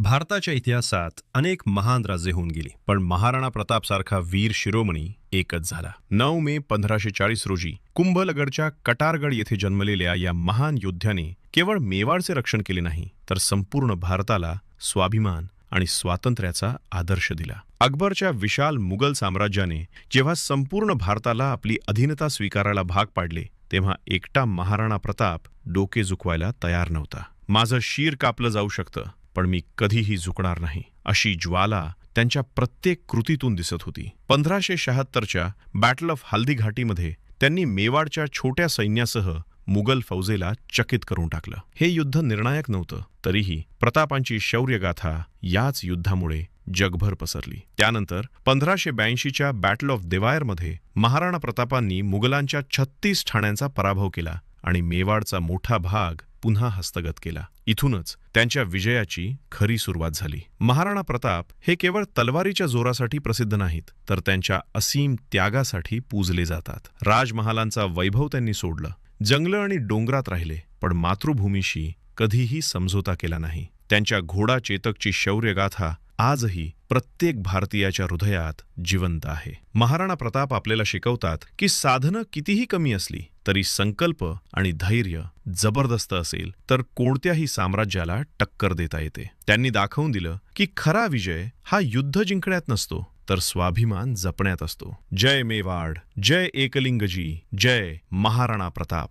भारताच्या इतिहासात अनेक महान राज्ये होऊन गेली, पण महाराणा प्रताप सारखा वीर शिरोमणी एकच झाला. 9 मे 1540 रोजी कुंभलगडच्या कटारगड येथे जन्मलेल्या या महान योद्ध्याने केवळ मेवाडचे रक्षण केले नाही, तर संपूर्ण भारताला स्वाभिमान आणि स्वातंत्र्याचा आदर्श दिला. अकबरच्या विशाल मुघल साम्राज्याने जेव्हा संपूर्ण भारताला आपली अधीनता स्वीकारायला भाग पाडले, तेव्हा एकटा महाराणा प्रताप डोके झुकवायला तयार नव्हता. माझं शीर कापलं जाऊ शकतं, पण मी कधीही झुकणार नाही, अशी ज्वाला त्यांच्या प्रत्येक कृतीतून दिसत होती. 1576च्या बॅटल ऑफ हल्दी घाटीमध्ये त्यांनी मेवाडच्या छोट्या सैन्यासह मुघल फौजेला चकित करून टाकलं. हे युद्ध निर्णायक नव्हतं, तरीही प्रतापांची शौर्यगाथा याच युद्धामुळे जगभर पसरली. त्यानंतर 1582च्या बॅटल ऑफ देवायरमध्ये महाराणा प्रतापांनी मुघलांच्या 36 ठाण्यांचा पराभव केला आणि मेवाडचा मोठा भाग पुन्हा हस्तगत केला. इथूनच त्यांच्या विजयाची खरी सुरुवात झाली. महाराणा प्रताप हे केवळ तलवारीच्या जोरासाठी प्रसिद्ध नाहीत, तर त्यांच्या असीम त्यागासाठी पूजले जातात. राजमहालांचा वैभव त्यांनी सोडलं, जंगलं आणि डोंगरात राहिले, पण मातृभूमीशी कधीही समझोता केला नाही. त्यांच्या घोडा चेतकची शौर्यगाथा आजही प्रत्येक भारतीयाच्या हृदयात जिवंत आहे. महाराणा प्रताप आपल्याला शिकवतात की साधनं कितीही कमी असली तरी संकल्प आणि धैर्य जबरदस्त असेल तर कोणत्याही साम्राज्याला टक्कर देता येते. त्यांनी दाखवून दिलं की खरा विजय हा युद्ध जिंकण्यात नसतो, तर स्वाभिमान जपण्यात असतो. जय मेवाड, जय एकलिंगजी, जय महाराणा प्रताप.